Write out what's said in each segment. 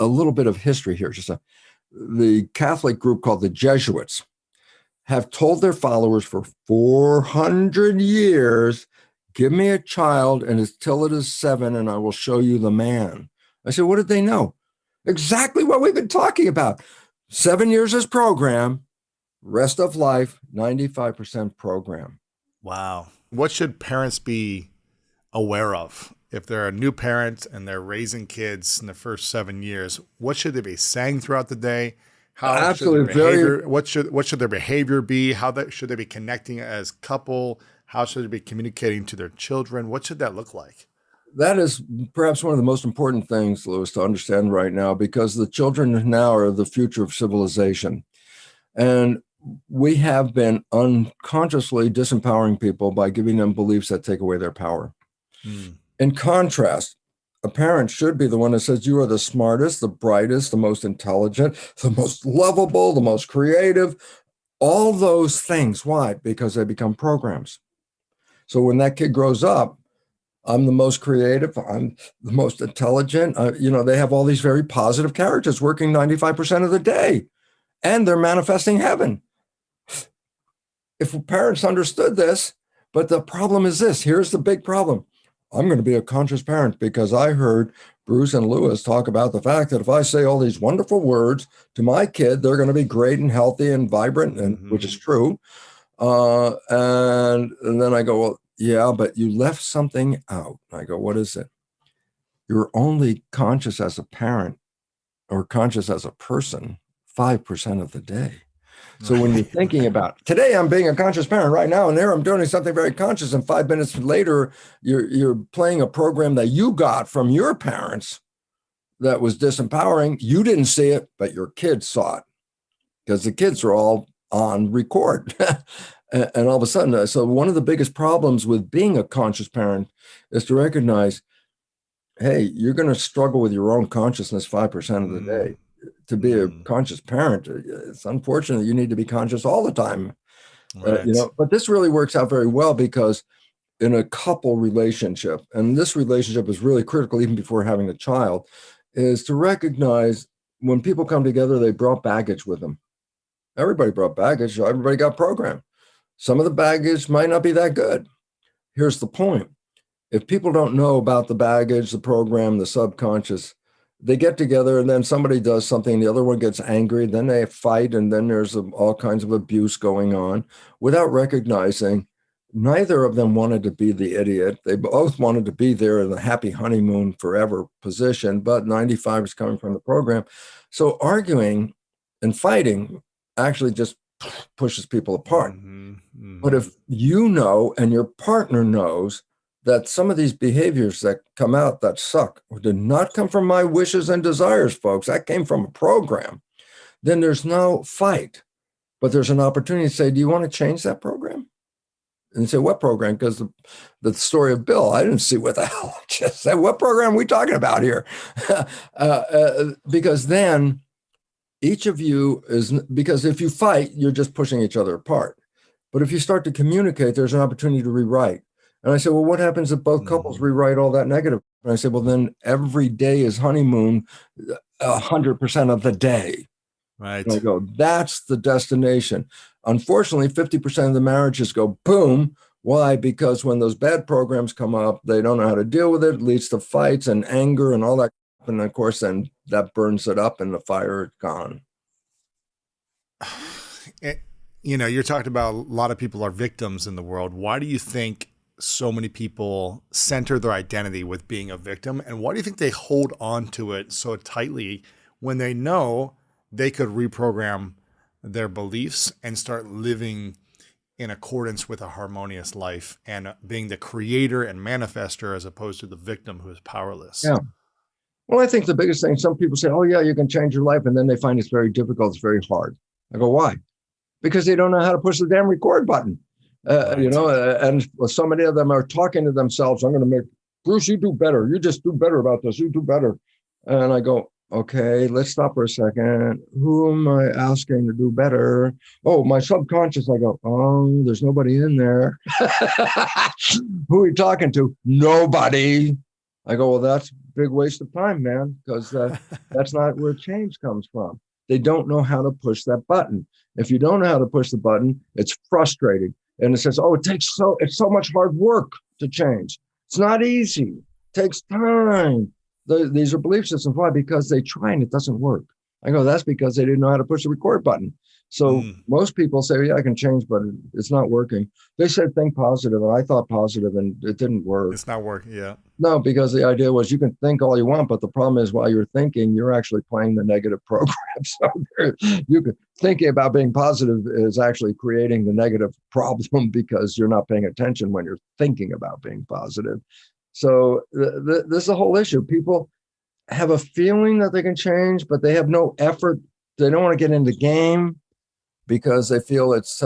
a little bit of history here. The Catholic group called the Jesuits have told their followers for 400 years, give me a child and until it is 7 and I will show you the man. I said, what did they know? Exactly what we've been talking about. 7 years is program, rest of life, 95% program. Wow. What should parents be aware of? If they're a new parent and they're raising kids in the first 7 years, what should they be saying throughout the day? What should their behavior be? Should they be connecting as couple? How should they be communicating to their children? What should that look like? That is perhaps one of the most important things, Louis, to understand right now, because the children now are the future of civilization. And we have been unconsciously disempowering people by giving them beliefs that take away their power. In contrast, a parent should be the one that says, you are the smartest, the brightest, the most intelligent, the most lovable, the most creative, all those things. Why? Because they become programs. So when that kid grows up, I'm the most creative, I'm the most intelligent. They have all these very positive characters working 95% of the day, and they're manifesting heaven. If parents understood this, but the problem is this, here's the big problem. I'm going to be a conscious parent because I heard Bruce and Lewis talk about the fact that if I say all these wonderful words to my kid, they're going to be great and healthy and vibrant, and which is true. And then I go, well, yeah, but you left something out. I go, what is it? You're only conscious as a parent or conscious as a person 5% of the day. So when you're thinking about today, I'm being a conscious parent right now, and there I'm doing something very conscious. And 5 minutes later, you're playing a program that you got from your parents that was disempowering. You didn't see it, but your kids saw it because the kids are all on record. And all of a sudden, so one of the biggest problems with being a conscious parent is to recognize, hey, you're going to struggle with your own consciousness 5% of the day. To be a conscious parent, it's unfortunate you need to be conscious all the time. Right. But this really works out very well because in a couple relationship, and this relationship is really critical even before having a child, is to recognize when people come together, they brought baggage with them. Everybody brought baggage. Everybody got programmed. Some of the baggage might not be that good. Here's the point. If people don't know about the baggage, the program, the subconscious, they get together and then somebody does something, the other one gets angry, then they fight, and then there's all kinds of abuse going on without recognizing neither of them wanted to be the idiot. They both wanted to be there in the happy honeymoon forever position, but 95 is coming from the program. So arguing and fighting actually just pushes people apart. But if you know and your partner knows that some of these behaviors that come out that suck did not come from my wishes and desires, folks. That came from a program. Then there's no fight, but there's an opportunity to say, do you want to change that program? And say, what program? Because the story of Bill, I didn't see what the hell. Just said, what program are we talking about here? Because then each of you because if you fight, you're just pushing each other apart. But if you start to communicate, there's an opportunity to rewrite. And I said, well, what happens if both couples rewrite all that negative? And I said, well, then every day is honeymoon 100% of the day. Right. And I go, that's the destination. Unfortunately, 50% of the marriages go boom. Why? Because when those bad programs come up, they don't know how to deal with it. It leads to fights and anger and all that. And of course, then that burns it up and the fire is gone. You're talking about a lot of people are victims in the world. Why do you think so many people center their identity with being a victim? And why do you think they hold on to it so tightly when they know they could reprogram their beliefs and start living in accordance with a harmonious life and being the creator and manifester as opposed to the victim who is powerless? Yeah. Well, I think the biggest thing, some people say, oh yeah, you can change your life. And then they find it's very difficult. It's very hard. I go, why? Because they don't know how to push the damn record button. And so many of them are talking to themselves. I'm going to make Bruce, you do better. You just do better about this. You do better. And I go, okay, let's stop for a second. Who am I asking to do better? Oh, my subconscious. I go, oh, there's nobody in there. Who are you talking to? Nobody. I go, well, that's a big waste of time, man, because that's not where change comes from. They don't know how to push that button. If you don't know how to push the button, it's frustrating. And it says, oh, it's so much hard work to change. It's not easy. It takes time. These are belief systems. Why? Because they try and it doesn't work. I go, that's because they didn't know how to push the record button. So Mm, most people say, yeah, I can change, but it's not working. They said think positive, and I thought positive, and it didn't work. it's not working. Yeah. No, because the idea was you can think all you want, but the problem is while you're thinking, you're actually playing the negative program. So you could thinking about being positive is actually creating the negative problem because you're not paying attention when you're thinking about being positive. So this is a whole issue. People have a feeling that they can change, but they have no effort. They don't want to get in the game because they feel it's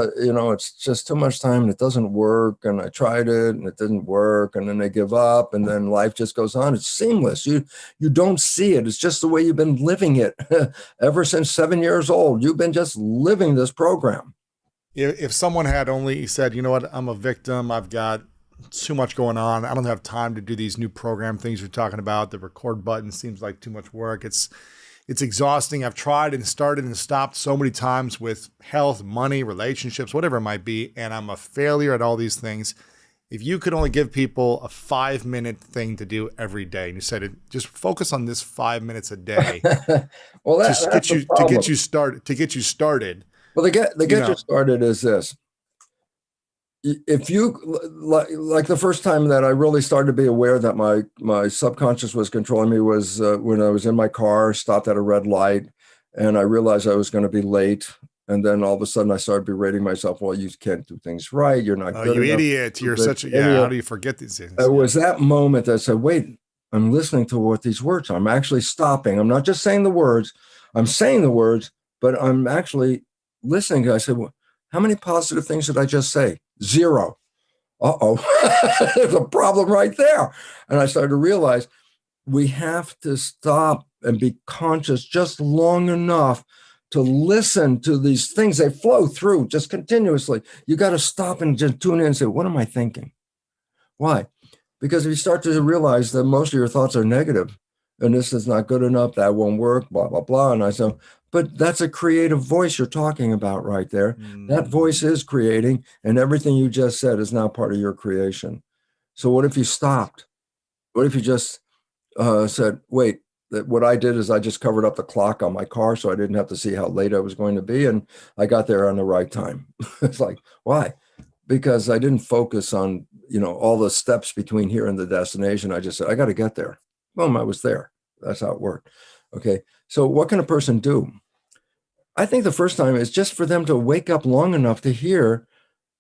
just too much time and it doesn't work, and I tried it and it didn't work, and then they give up, and then life just goes on. It's seamless. You don't see it. It's just the way you've been living it ever since 7 years old. You've been just living this program. If someone had only said, you know what, I'm a victim, I've got too much going on, I don't have time to do these new program things you're talking about. The record button seems like too much work. It's exhausting. I've tried and started and stopped so many times with health, money, relationships, whatever it might be, and I'm a failure at all these things. If you could only give people a 5-minute thing to do every day, and you said it, just focus on this 5 minutes a day, Well, just that's get the you problem. to get you started. Well, the You get you know, started is this. If you like the first time that I really started to be aware that my subconscious was controlling me was when I was in my car, stopped at a red light, and I realized I was going to be late. And then all of a sudden I started berating myself. Well, you can't do things right. You're not oh, good you enough. idiot! You're Stupid such a yeah. How idiot. do you forget these things? It Yeah. was that moment that said, wait, I'm listening to what these words are. I'm actually stopping. I'm not just saying the words. I'm saying the words, but I'm actually listening. I said, well, how many positive things did I just say? Zero. Uh-oh, there's a problem right there. And I started to realize we have to stop and be conscious just long enough to listen to these things. They flow through just continuously. You got to stop and just tune in and say, what am I thinking? Why? Because if you start to realize that most of your thoughts are negative, and this is not good enough, that won't work, blah, blah, blah. And I said, but that's a creative voice you're talking about right there. That voice Mm. is creating, and everything you just said is now part of your creation. So what if you stopped? What if you just said, wait, that what I did is I just covered up the clock on my car so I didn't have to see how late I was going to be. And I got there on the right time. It's like, why? Because I didn't focus on, all the steps between here and the destination. I just said, I got to get there. Boom, I was there. That's how it worked. Okay. So what can a person do? I think the first time is just for them to wake up long enough to hear,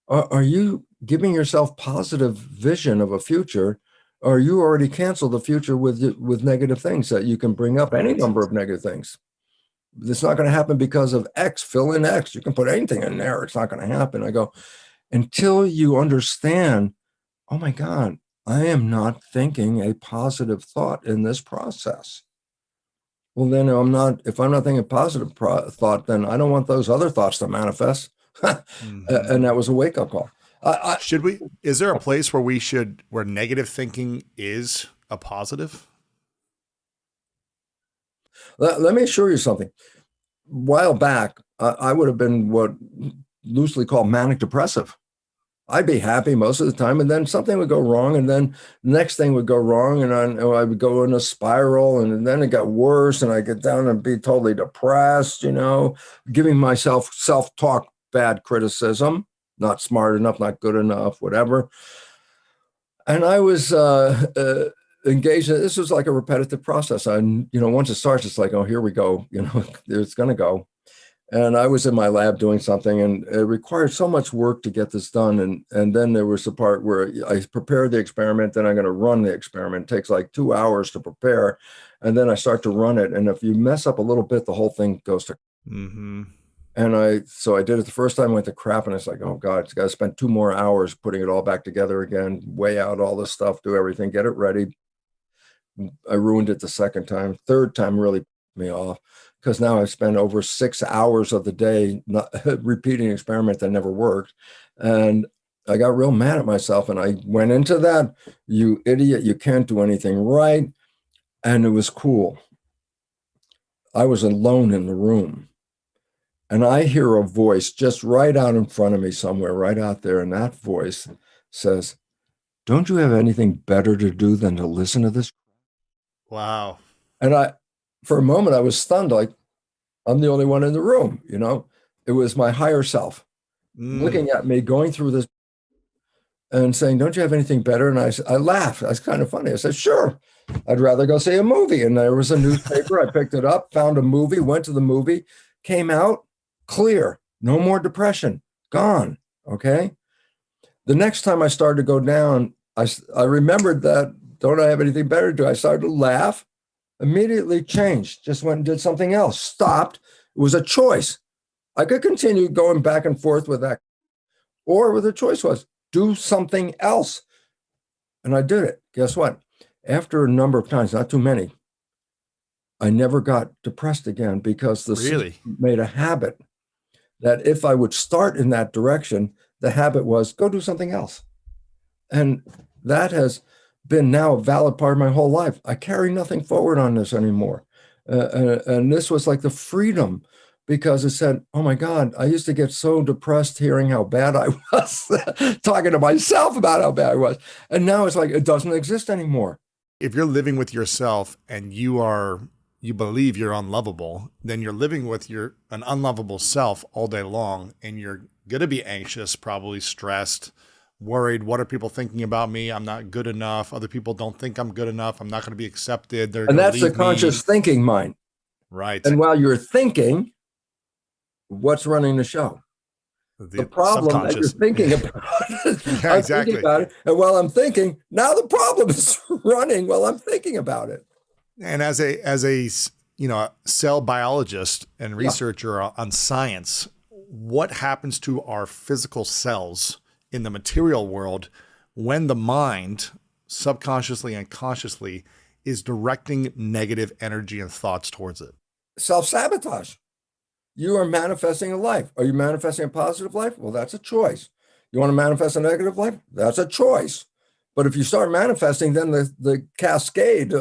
are you giving yourself positive vision of a future? Or you already canceled the future with negative things that you can bring up any Right. number of negative things. It's not going to happen because of X. Fill in X. You can put anything in there. It's not going to happen. I go, until you understand, oh my God, I am not thinking a positive thought in this process. Well, then if I'm not thinking a positive thought, then I don't want those other thoughts to manifest. And Hmm. that was a wake up call. I, Should we? Is there a place where where negative thinking is a positive? let me assure you something. A while back, I would have been what loosely called manic depressive. I'd be happy most of the time, and then something would go wrong, and then the next thing would go wrong, and I would go in a spiral, and then it got worse, and I get down and be totally depressed, giving myself self-talk, bad criticism, not smart enough, not good enough, whatever. And I was engaged in this was like a repetitive process. Once it starts, it's like, oh, here we go, it's going to go. And I was in my lab doing something, and it required so much work to get this done. And then there was a part where I prepared the experiment, then I'm going to run the experiment. It takes like 2 hours to prepare, and then I start to run it. And if you mess up a little bit, the whole thing goes to. Mm-hmm. And I did it the first time, went to crap, and it's like, oh God, it's got to spend 2 more hours putting it all back together again, weigh out all this stuff, do everything, get it ready. I ruined it the second time. Third time really pissed me off because now I've spent over 6 hours of the day not, repeating an experiment that never worked. And I got real mad at myself and I went into that, you idiot, you can't do anything right. And it was cool. I was alone in the room and I hear a voice just right out in front of me somewhere, right out there. And that voice says, don't you have anything better to do than to listen to this? Wow. And for a moment, I was stunned, like I'm the only one in the room, you know? It was my higher self Mm. looking at me, going through this and saying, don't you have anything better? And I laughed. That's kind of funny. I said, sure, I'd rather go see a movie. And there was a newspaper. I picked it up, found a movie, went to the movie, came out clear, no more depression, gone. Okay. The next time I started to go down, I remembered that, don't I have anything better to do? I started to laugh, immediately changed, just went and did something else, stopped. It was a choice. I could continue going back and forth with that, or the choice was do something else. And I did it. Guess what? After a number of times, not too many, I never got depressed again because the system Really? made a habit that if I would start in that direction, the habit was go do something else. And that has been now a valid part of my whole life. I carry nothing forward on this anymore. And this was like the freedom because it said, oh my God, I used to get so depressed hearing how bad I was, talking to myself about how bad I was. And now it's like, it doesn't exist anymore. If you're living with yourself and you believe you're unlovable, then you're living with an unlovable self all day long, and you're going to be anxious, probably stressed, worried. What are people thinking about me? I'm not good enough. Other people don't think I'm good enough. I'm not going to be accepted. They're And going to that's the leave me. conscious thinking mind. Right. And while you're thinking, what's running the show? The The problem that you're subconscious. thinking about. Yeah, I'm thinking exactly. about it. And while I'm thinking, now the problem is running while I'm thinking about it. And as a cell biologist and Yeah. researcher on science, what happens to our physical cells in the material world when the mind, subconsciously and consciously, is directing negative energy and thoughts towards it? Self-sabotage. You are manifesting a life. Are you manifesting a positive life? Well, that's a choice. You want to manifest a negative life? That's a choice. But if you start manifesting, then the cascade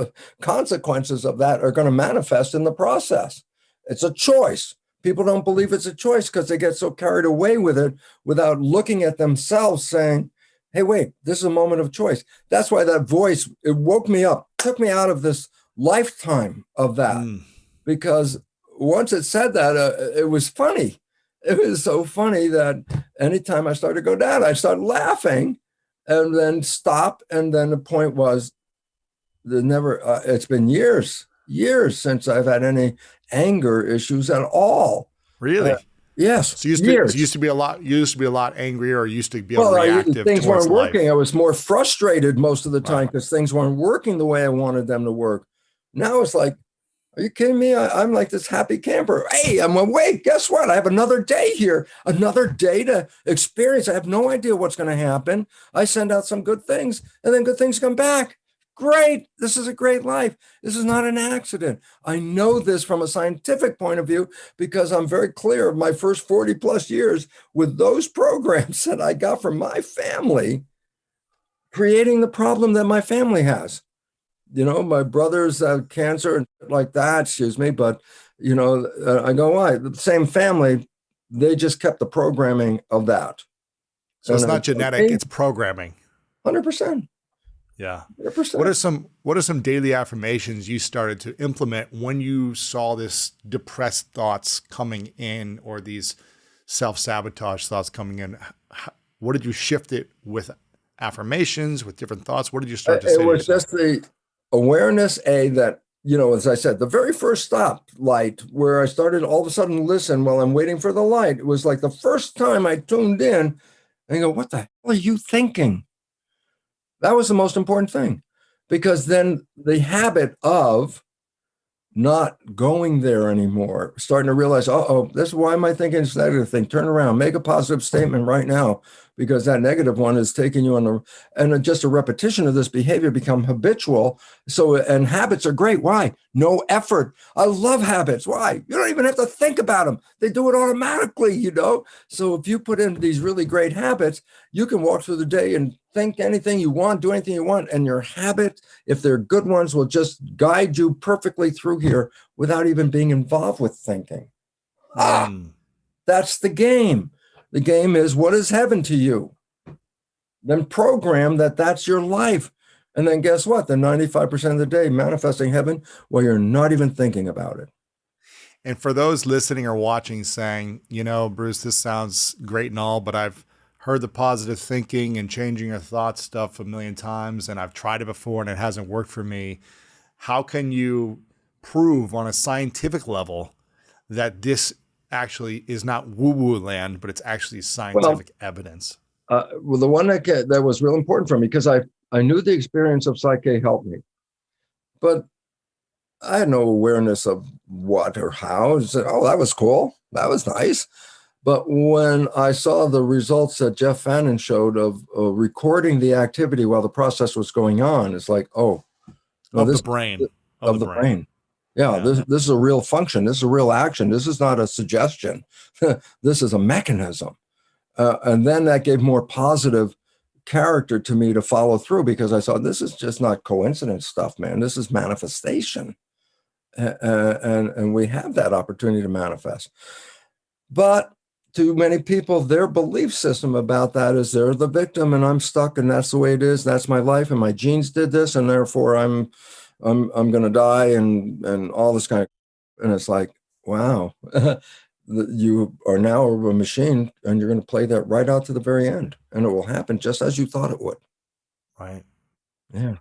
consequences of that are going to manifest in the process. It's a choice. People don't believe it's a choice because they get so carried away with it without looking at themselves saying, hey, wait, this is a moment of choice. That's why that voice, it woke me up, took me out of this lifetime of that. Mm. Because once it said that, it was funny. It was so funny that anytime I started to go down, I started laughing and then stop. And then the point was, it's been years since I've had any anger issues at all. Really? Yes, So years. you used to be a lot angrier, or used to be Well, reactive things towards weren't life. working. I was more frustrated most of the time Wow. because things weren't working the way I wanted them to work. Now it's like, are you kidding me? I'm like this happy camper. Hey, I'm awake. Guess what? I have another day here, another day to experience. I have no idea what's going to happen. I send out some good things and then good things come back. Great. This is a great life. This is not an accident. I know this from a scientific point of view because I'm very clear of my first 40 plus years with those programs that I got from my family, creating the problem that my family has. You know, my brother's cancer and like that, excuse me. But, I go, why? The same family, they just kept the programming of that. So it's And not genetic; it's programming. 100%, Yeah. 100%. What are some daily affirmations you started to implement when you saw this depressed thoughts coming in, or these self-sabotage thoughts coming in? What did you shift it with affirmations, with different thoughts? What did you start to say It to was yourself? just the awareness, that, as I said, the very first stop light where I started all of a sudden listen while I'm waiting for the light, it was like the first time I tuned in and go, what the hell are you thinking? That was the most important thing, because then the habit of not going there anymore, starting to realize, oh, this why am I thinking this negative thing? Turn around, make a positive statement right now, because that negative one is taking you on the, and just a repetition of this behavior become habitual. So, and habits are great. Why? No effort. I love habits. Why? You don't even have to think about them. They do it automatically, you know? So if you put in these really great habits, you can walk through the day and think anything you want, do anything you want, and your habit, if they're good ones, will just guide you perfectly through here without even being involved with thinking. Ah, that's the game. The game is, what is heaven to you? Then program that that's your life. And then guess what? The 95% of the day manifesting heaven while you're not even thinking about it. And for those listening or watching saying, you know, Bruce, this sounds great and all, but I've heard the positive thinking and changing your thoughts stuff a million times, and I've tried it before and it hasn't worked for me. How can you prove on a scientific level that this actually is not woo-woo land, but it's actually scientific evidence? Well, the one that was real important for me, because I knew the experience of Psyche helped me, but I had no awareness of what or how. I said, oh, that was cool. That was nice. But when I saw the results that Jeff Fannin showed of recording the activity while the process was going on, it's like, oh, no, Of this the brain. of the brain. Yeah, this is a real function. This is a real action. This is not a suggestion. This is a mechanism. And then that gave more positive character to me to follow through, because I saw this is just not coincidence stuff, man. This is manifestation. And we have that opportunity to manifest. But to many people, their belief system about that is they're the victim and I'm stuck and that's the way it is. That's my life and my genes did this and therefore I'm going to die and all this kind of, and it's like, wow, you are now a machine and you're going to play that right out to the very end and it will happen just as you thought it would. Right. Yeah.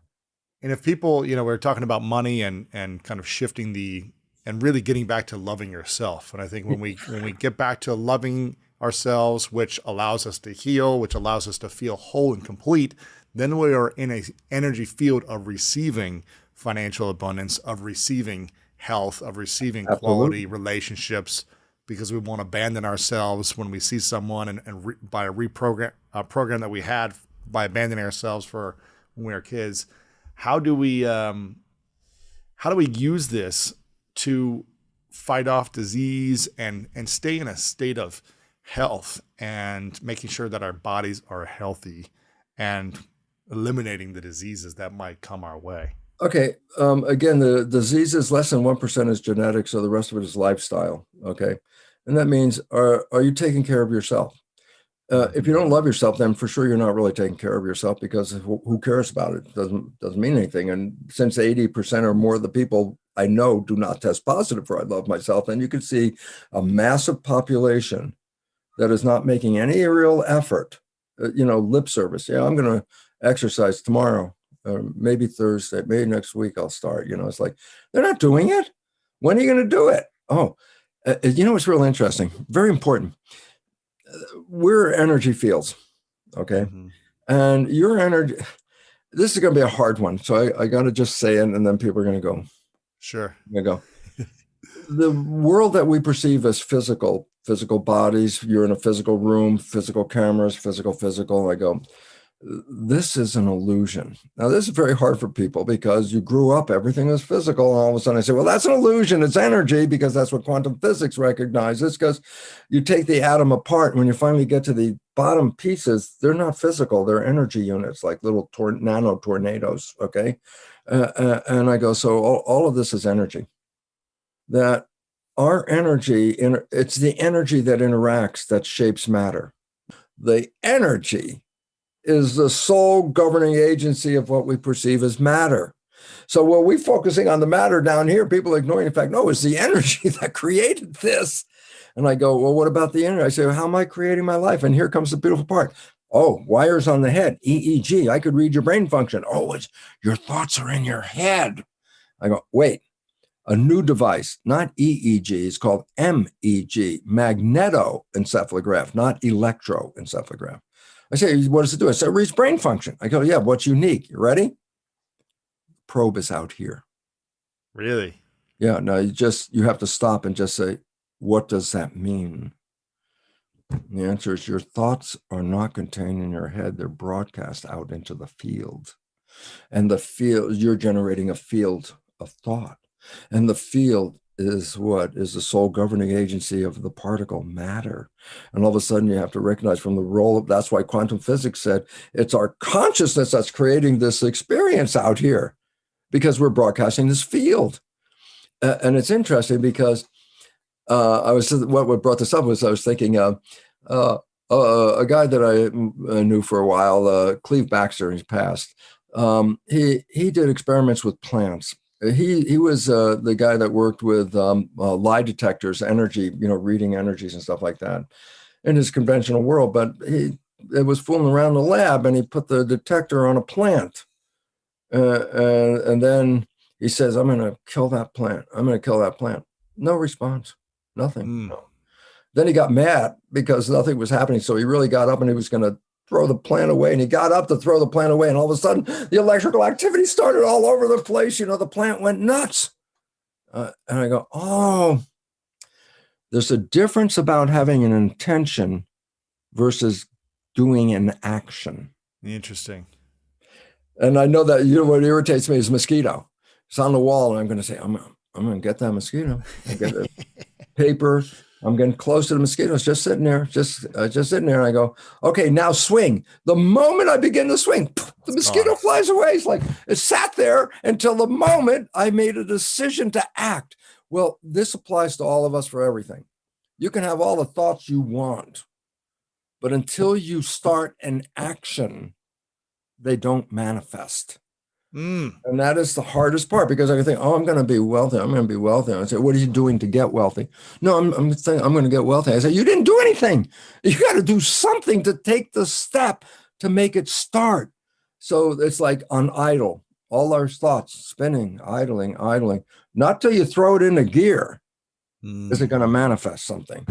And if people, you know, we're talking about money and kind of shifting and really getting back to loving yourself. And I think when we get back to loving ourselves, which allows us to heal, which allows us to feel whole and complete, then we are in an energy field of receiving financial abundance, of receiving health, of receiving quality relationships, because we won't abandon ourselves when we see someone and by a program that we had by abandoning ourselves for when we were kids. How do we use this to fight off disease and stay in a state of health and making sure that our bodies are healthy and eliminating the diseases that might come our way? Okay. Again, the disease is less than 1% is genetic, so the rest of it is lifestyle. Okay. And that means, are you taking care of yourself? If you don't love yourself, then for sure you're not really taking care of yourself, because who cares about it? Doesn't mean anything. And since 80% or more of the people I know do not test positive for I love myself, then you can see a massive population that is not making any real effort, lip service. Yeah, I'm going to exercise tomorrow, maybe Thursday, maybe next week I'll start. It's like, they're not doing it. When are you going to do it? Oh, it's real interesting, very important. We're energy fields, okay? Mm-hmm. And your energy, this is going to be a hard one. So I got to just say it, and then people are going to go. Sure. You go. The world that we perceive as physical bodies, you're in a physical room, physical cameras, physical. I go, this is an illusion. Now, this is very hard for people because you grew up, everything was physical. And all of a sudden I say, well, that's an illusion. It's energy, because that's what quantum physics recognizes, because you take the atom apart. And when you finally get to the bottom pieces, they're not physical. They're energy units, like little nano tornadoes. Okay. And I go, so all of this is energy. That our energy, it's the energy that interacts that shapes matter. The energy is the sole governing agency of what we perceive as matter. So when we're focusing on the matter down here, people are ignoring the fact, no, it's the energy that created this. And I go, well, what about the energy? I say, well, how am I creating my life? And here comes the beautiful part. Oh, wires on the head, EEG. I could read your brain function. Oh, your thoughts are in your head. I go, wait, a new device, not EEG, it's called MEG, magnetoencephalograph, not electroencephalograph. I say, what does it do? I say, it reads brain function. I go, yeah, what's unique? You ready? Probe is out here. Really? Yeah, no, you have to stop and just say, what does that mean? The answer is your thoughts are not contained in your head. They're broadcast out into the field. And the field, you're generating a field of thought. And the field is what is the sole governing agency of the particle matter. And all of a sudden you have to recognize from the role of, that's why quantum physics said it's our consciousness that's creating this experience out here because we're broadcasting this field. And it's interesting because what brought this up was I was thinking uh, a guy that I knew for a while, Cleve Baxter, he's passed. He did experiments with plants. He was the guy that worked with lie detectors, energy, reading energies and stuff like that in his conventional world. But it was fooling around the lab, and he put the detector on a plant, and then he says, "I'm going to kill that plant. I'm going to kill that plant." No response, nothing. Mm. No. Then he got mad because nothing was happening. So he really got up and he was going to throw the plant away. And he got up to throw the plant away. And all of a sudden, the electrical activity started all over the place. The plant went nuts. And I go, oh, there's a difference about having an intention versus doing an action. Interesting. And I know that what irritates me is mosquito. It's on the wall, and I'm going to say, I'm going to get that mosquito. I get the paper. I'm getting close to the mosquitoes, just sitting there, just sitting there. And I go, okay, now swing. The moment I begin to swing, the mosquito flies away. It's like it sat there until the moment I made a decision to act. Well, this applies to all of us for everything. You can have all the thoughts you want, but until you start an action, they don't manifest. And that is the hardest part because I can think, oh, I'm going to be wealthy. I'm going to be wealthy. I say, what are you doing to get wealthy? No, I'm saying I'm going to get wealthy. I say, you didn't do anything. You got to do something to take the step to make it start. So it's like on idle, all our thoughts spinning, idling. Not till you throw it into gear is it going to manifest something.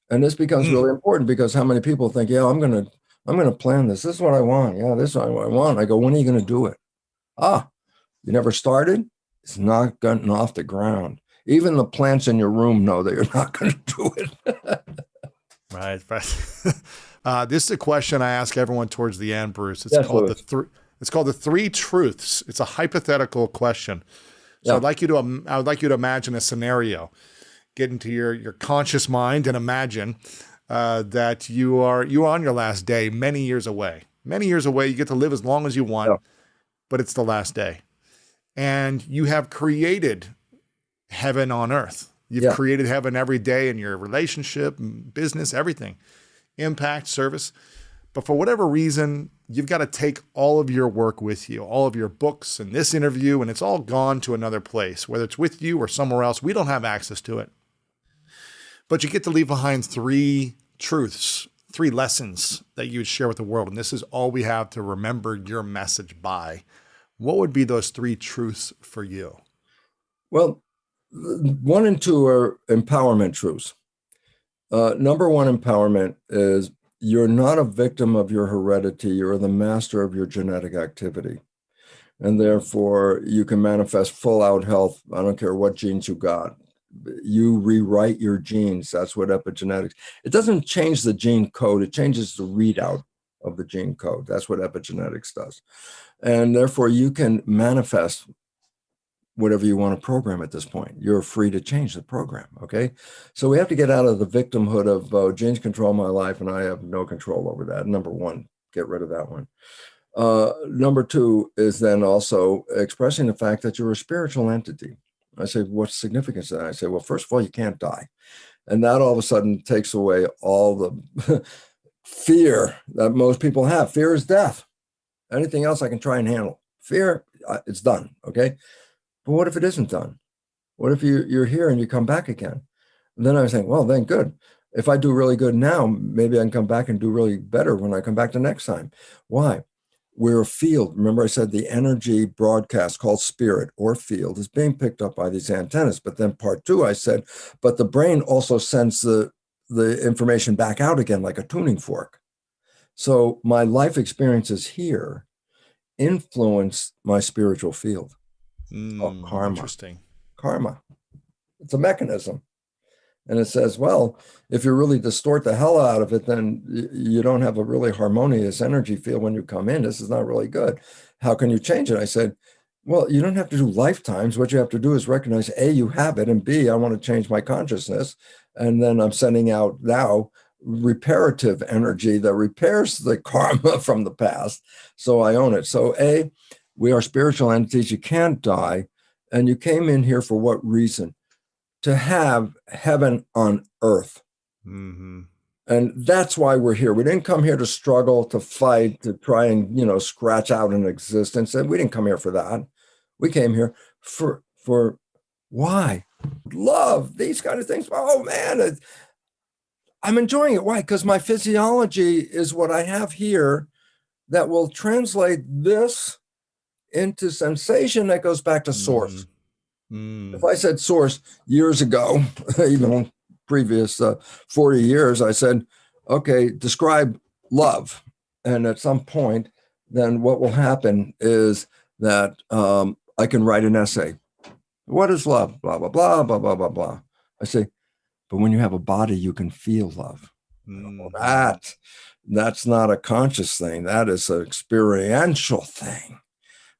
And this becomes really important because how many people think, yeah, I'm going to plan this. This is what I want. Yeah, this is what I want. I go, when are you going to do it? You never started? It's not gotten off the ground. Even the plants in your room know that you're not going to do it. Right. This is a question I ask everyone towards the end, Bruce. It's called the three truths. It's a hypothetical question. So yeah. I would like you to imagine a scenario. Get into your conscious mind and imagine that you are on your last day, many years away. Many years away, you get to live as long as you want. Yeah. But it's the last day. And you have created heaven on earth. You've created heaven every day in your relationship, business, everything, impact, service. But for whatever reason, you've got to take all of your work with you, all of your books and this interview, and it's all gone to another place, whether it's with you or somewhere else. We don't have access to it. But you get to leave behind three truths, three lessons that you would share with the world. And this is all we have to remember your message by. What would be those three truths for you? Well, 1 and 2 are empowerment truths. Number 1 empowerment is you're not a victim of your heredity. You're the master of your genetic activity. And therefore, you can manifest full out health. I don't care what genes you got. You rewrite your genes. That's what epigenetics. It doesn't change the gene code. It changes the readout of the gene code. That's what epigenetics does. And therefore, you can manifest whatever you want to program at this point. You're free to change the program, okay? So we have to get out of the victimhood of genes control my life, and I have no control over that. Number 1, get rid of that one. Number 2 is then also expressing the fact that you're a spiritual entity. I say, what's significance of that? I say, well, first of all, you can't die. And that all of a sudden takes away all the fear that most people have. Fear is death. Anything else I can try and handle. Fear, it's done, okay? But what if it isn't done? What if you're here and you come back again? And then I was saying, well, then good. If I do really good now, maybe I can come back and do really better when I come back the next time. Why? We're a field. Remember I said the energy broadcast called spirit or field is being picked up by these antennas. But then part 2, I said, but the brain also sends the information back out again like a tuning fork. So my life experiences here influence my spiritual field. Karma. Interesting. Karma. It's a mechanism. And it says, well, if you really distort the hell out of it, then you don't have a really harmonious energy field when you come in. This is not really good. How can you change it? I said, well, you don't have to do lifetimes. What you have to do is recognize, A, you have it, and B, I want to change my consciousness. And then I'm sending out now reparative energy that repairs the karma from the past. So I own it. So A, we are spiritual entities. You can't die. And you came in here for what reason? To have heaven on earth. Mm-hmm. And that's why we're here. We didn't come here to struggle, to fight, to try and, scratch out an existence. And we didn't come here for that. We came here for why? Love, these kind of things. Oh, man, I'm enjoying it. Why? Because my physiology is what I have here that will translate this into sensation that goes back to source. If I said source years ago, even previous 40 years, I said, okay, describe love. And at some point, then what will happen is that I can write an essay. What is love? Blah, blah, blah, blah, blah, blah, blah. I say, but when you have a body, you can feel love. Well, that's not a conscious thing. That is an experiential thing.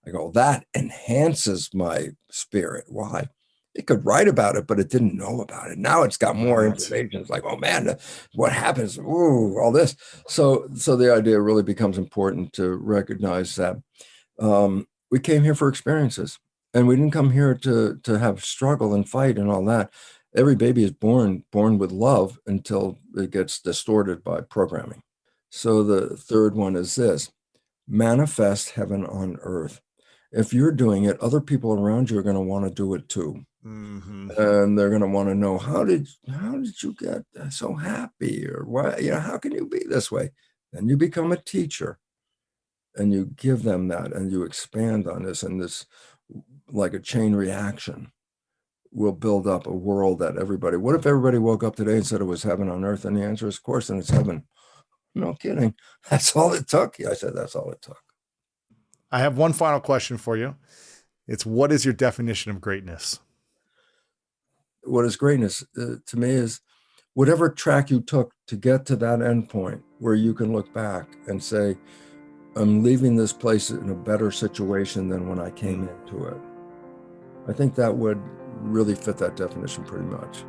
I go, that enhances my spirit. Why? It could write about it, but it didn't know about it. Now it's got more information. It's like, oh man, what happens? Ooh, all this. So the idea really becomes important to recognize that we came here for experiences, and we didn't come here to have struggle and fight and all that. Every baby is born with love until it gets distorted by programming. So the third one is this: manifest heaven on earth. If you're doing it, other people around you are going to want to do it too. Mm-hmm. And they're going to want to know, how did you get so happy? Or why, how can you be this way? Then you become a teacher and you give them that, and you expand on this, and this, like a chain reaction, will build up a world that everybody, what if everybody woke up today and said it was heaven on earth? And the answer is, of course, and it's heaven. No kidding. That's all it took. I said, that's all it took. I have one final question for you. It's, what is your definition of greatness? What is greatness to me is whatever track you took to get to that end point where you can look back and say, I'm leaving this place in a better situation than when I came into it. I think that would really fit that definition pretty much.